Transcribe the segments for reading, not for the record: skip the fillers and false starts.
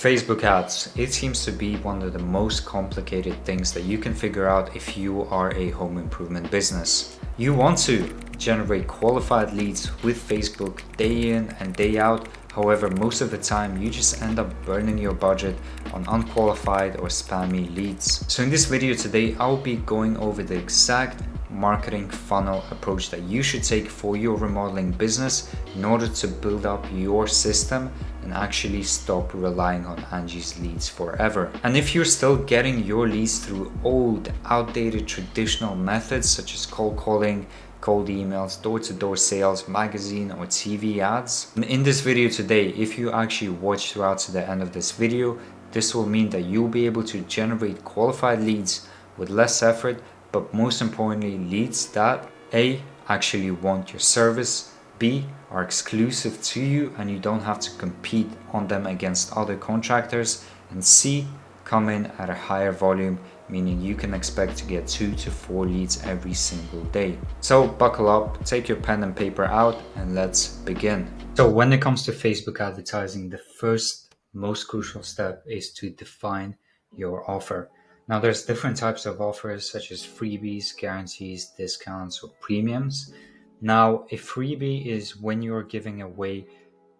Facebook ads. It seems to be one of the most complicated things that you can figure out if you are a home improvement business. You want to generate qualified leads with Facebook day in and day out. However, most of the time you just end up burning your budget on unqualified or spammy leads. So in this video today, I'll be going over the exact marketing funnel approach that you should take for your remodeling business in order to build up your system and actually stop relying on Angie's leads forever. And if you're still getting your leads through old, outdated, traditional methods such as cold calling, cold emails, door-to-door sales, magazine or TV ads, in this video today, if you actually watch throughout to the end of this video, this will mean that you'll be able to generate qualified leads with less effort, but most importantly, leads that A, actually want your service, B, are exclusive to you and you don't have to compete on them against other contractors, and C, come in at a higher volume, meaning you can expect to get 2 to 4 leads every single day. So buckle up, take your pen and paper out, and let's begin. So when it comes to Facebook advertising, the first most crucial step is to define your offer. Now there's different types of offers such as freebies, guarantees, discounts, or premiums. Now a freebie is when you're giving away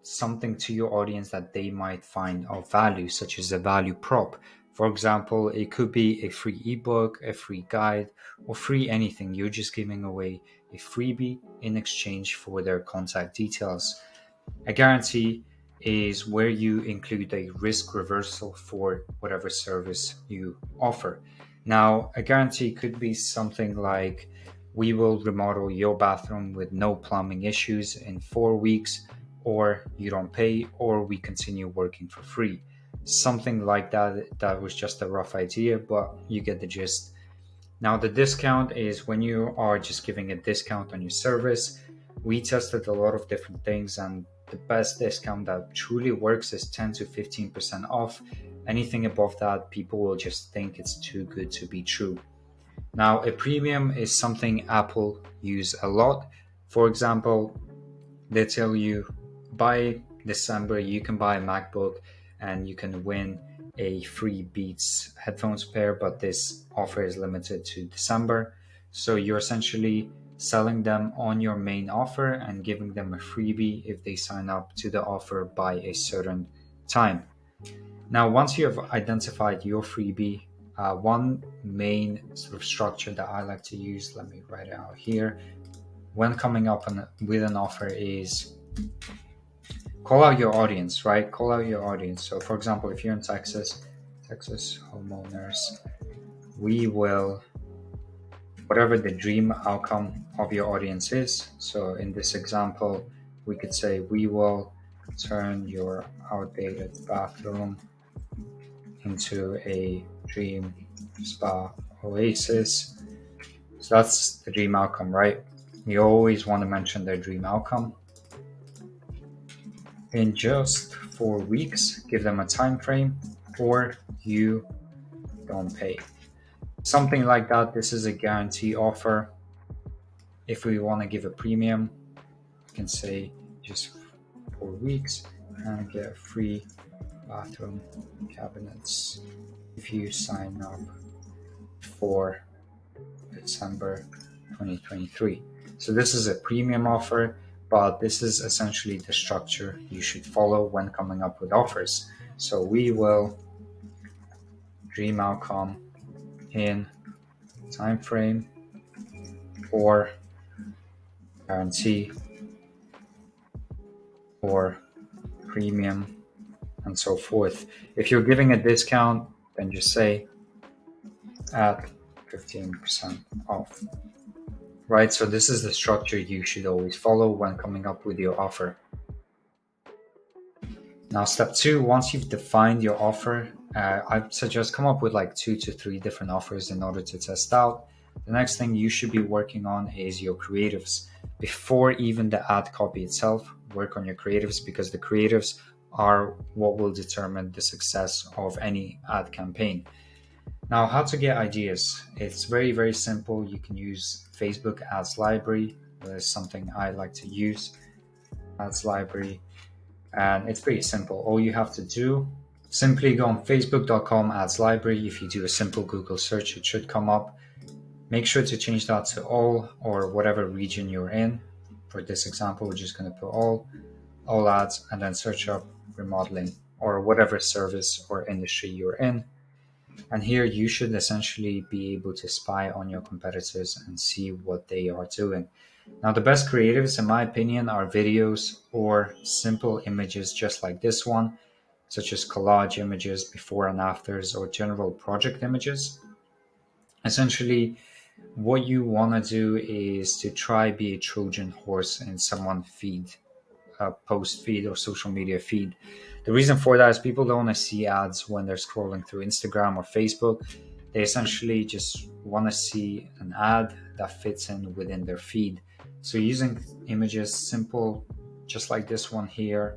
something to your audience that they might find of value, such as a value prop. For example, it could be a free ebook, a free guide, or free anything. You're just giving away a freebie in exchange for their contact details. A guarantee is where you include a risk reversal for whatever service you offer. Now, a guarantee could be something like, we will remodel your bathroom with no plumbing issues in 4 weeks, or you don't pay, or we continue working for free. Something like that. That was just a rough idea, but you get the gist. Now, the discount is when you are just giving a discount on your service. We tested a lot of different things, and the best discount that truly works is 10 to 15% off. Anything above that, people will just think it's too good to be true. Now, a premium is something Apple use a lot. For example, they tell you by December you can buy a MacBook and you can win a free Beats headphones pair, but this offer is limited to December. So you're essentially selling them on your main offer and giving them a freebie if they sign up to the offer by a certain time. Now, once you have identified your freebie, one main sort of structure that I like to use, let me write it out here, when coming up with an offer is call out your audience, right? Call out your audience. So for example, if you're in Texas homeowners, we will, whatever the dream outcome of your audience is. So in this example, we could say, we will turn your outdated bathroom into a dream spa oasis. So that's the dream outcome, right? You always want to mention their dream outcome. In just 4 weeks, give them a time frame, or you don't pay. Something like that. This is a guarantee offer. If we want to give a premium, we can say just 4 weeks and get free bathroom cabinets if you sign up for December 2023. So this is a premium offer, but this is essentially the structure you should follow when coming up with offers. So we will dream outcome in time frame, or guarantee, or premium, and so forth. If you're giving a discount, then just say at 15% off. Right, so this is the structure you should always follow when coming up with your offer. Now, step 2, once you've defined your offer, I suggest come up with like 2 to 3 different offers in order to test out. The next thing you should be working on is your creatives. Before even the ad copy itself, work on your creatives, because the creatives are what will determine the success of any ad campaign. Now, how to get ideas. It's very, very simple. You can use Facebook Ads Library. That is something I like to use, Ads Library. And it's pretty simple. All you have to do Simply go on facebook.com ads library. If you do a simple Google search, it should come up. Make sure to change that to all or whatever region you're in. For this example, we're just going to put all ads, and then search up remodeling or whatever service or industry you're in. And here you should essentially be able to spy on your competitors and see what they are doing. Now, the best creatives, in my opinion, are videos or simple images just like this one, such as collage images, before and afters, or general project images. Essentially, what you want to do is to try be a Trojan horse in someone's feed, post feed or social media feed. The reason for that is people don't want to see ads when they're scrolling through Instagram or Facebook. They essentially just want to see an ad that fits in within their feed. So using images simple, just like this one here,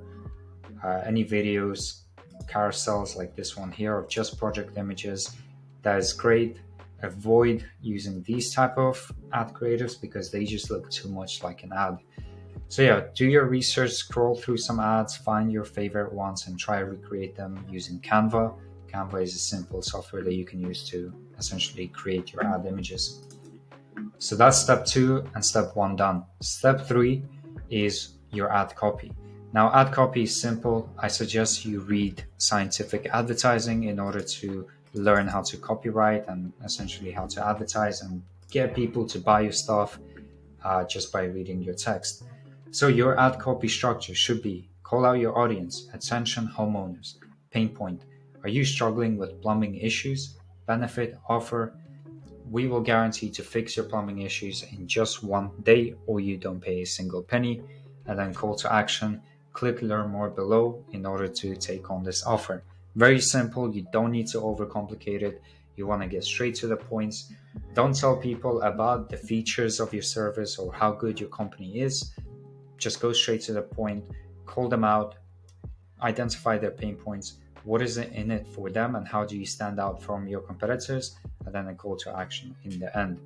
any videos, carousels like this one here of just project images, that is great. Avoid using these type of ad creatives because they just look too much like an ad. So yeah, do your research, scroll through some ads, find your favorite ones and try to recreate them using Canva. Canva is a simple software that you can use to essentially create your ad images. So that's step 2 and step 1 done. Step 3 is your ad copy. Now, ad copy is simple. I suggest you read scientific advertising in order to learn how to copyright and essentially how to advertise and get people to buy your stuff just by reading your text. So your ad copy structure should be: call out your audience, attention homeowners, pain point. Are you struggling with plumbing issues? Benefit, offer. We will guarantee to fix your plumbing issues in just 1 day or you don't pay a single penny. And then call to action, click learn more below in order to take on this offer. Very simple, you don't need to overcomplicate it. You want to get straight to the points. Don't tell people about the features of your service or how good your company is. Just go straight to the point, call them out, identify their pain points, what is it in it for them, and how do you stand out from your competitors, and then a call to action in the end.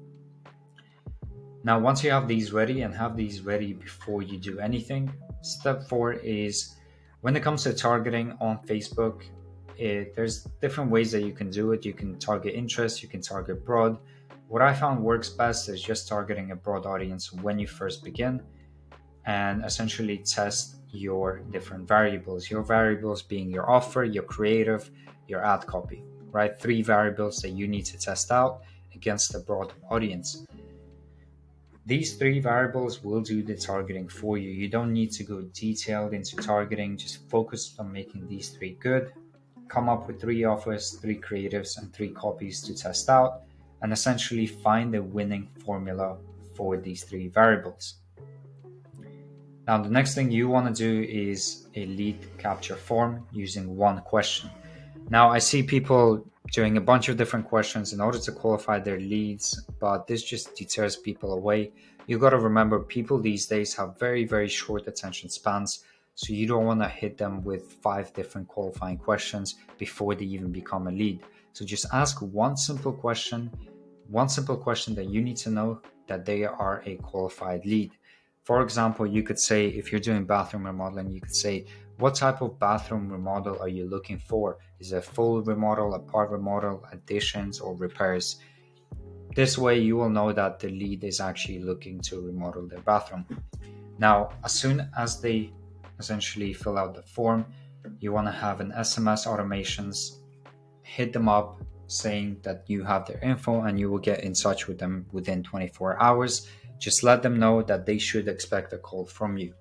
Now, once you have these ready and have these ready before you do anything, step 4 is when it comes to targeting on Facebook, there's different ways that you can do it. You can target interest, you can target broad. What I found works best is just targeting a broad audience when you first begin and essentially test your different variables. Your variables being your offer, your creative, your ad copy, right? 3 variables that you need to test out against a broad audience. These 3 variables will do the targeting for you. You don't need to go detailed into targeting, just focus on making these 3 good. Come up with 3 offers, 3 creatives, and 3 copies to test out, and essentially find the winning formula for these 3 variables. Now, the next thing you want to do is a lead capture form using 1 question. Now, I see people doing a bunch of different questions in order to qualify their leads, but this just deters people away. You got to remember, people these days have very, very short attention spans, so you don't want to hit them with 5 different qualifying questions before they even become a lead. So just ask one simple question that you need to know that they are a qualified lead. For example, you could say, if you're doing bathroom remodeling, you could say, what type of bathroom remodel are you looking for? Is it a full remodel, a part remodel, additions, or repairs? This way you will know that the lead is actually looking to remodel their bathroom. Now, as soon as they essentially fill out the form, you want to have an SMS automations, hit them up saying that you have their info and you will get in touch with them within 24 hours. Just let them know that they should expect a call from you.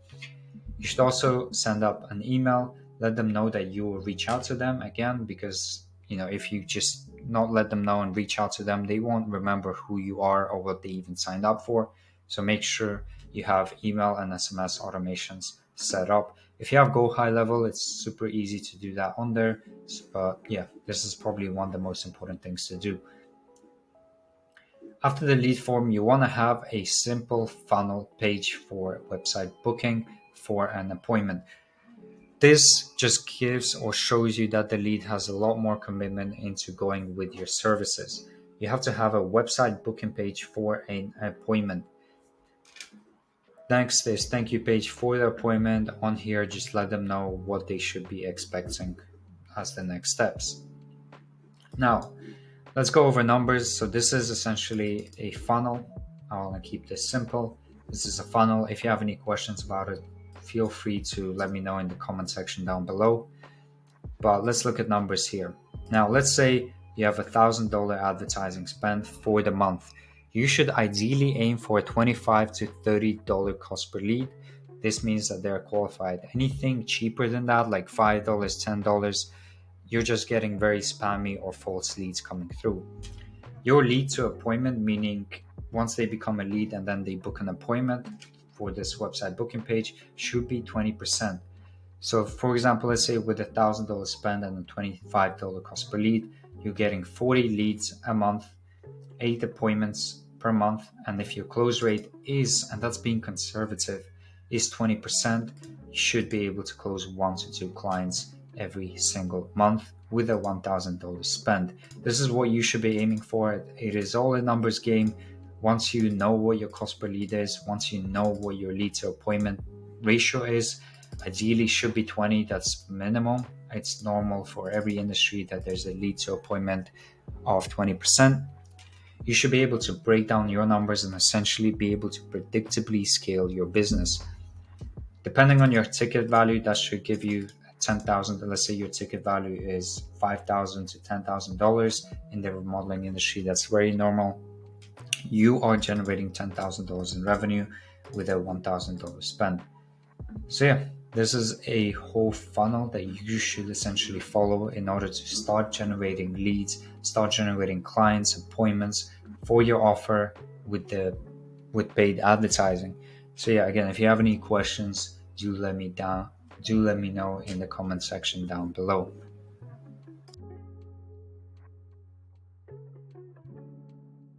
You should also send up an email, let them know that you will reach out to them again, because if you just not let them know and reach out to them, they won't remember who you are or what they even signed up for. So make sure you have email and SMS automations set up. If you have Go High Level, it's super easy to do that on there. But yeah, this is probably one of the most important things to do. After the lead form, you want to have a simple funnel page for website booking for an appointment. This just gives or shows you that the lead has a lot more commitment into going with your services. You have to have a website booking page for an appointment. Next is thank you page for the appointment. On here, just let them know what they should be expecting as the next steps. Now, let's go over numbers. So this is essentially a funnel. I want to keep this simple. This is a funnel. If you have any questions about it, feel free to let me know in the comment section down below. But let's look at numbers here. Now, let's say you have $1,000 advertising spend for the month. You should ideally aim for a $25 to $30 cost per lead. This means that they're qualified. Anything cheaper than that, like $5, $10, you're just getting very spammy or false leads coming through. Your lead to appointment, meaning once they become a lead and then they book an appointment for this website booking page, should be 20%. So for example, let's say with $1,000 spend and a $25 cost per lead, you're getting 40 leads a month, 8 appointments per month. And if your close rate is, and that's being conservative, is 20%, you should be able to close 1 to 2 clients every single month with a $1,000 spend. This is what you should be aiming for. It is all a numbers game. Once you know what your cost per lead is, once you know what your lead to appointment ratio is, ideally should be 20. That's minimum. It's normal for every industry that there's a lead to appointment of 20%. You should be able to break down your numbers and essentially be able to predictably scale your business. Depending on your ticket value, that should give you 10,000. Let's say your ticket value is $5,000 to $10,000 in the remodeling industry. That's very normal. You are generating $10,000 in revenue with a $1,000 spend. So yeah, this is a whole funnel that you should essentially follow in order to start generating leads, start generating clients, appointments for your offer with paid advertising. So yeah, again, if you have any questions, do let me know in the comment section down below.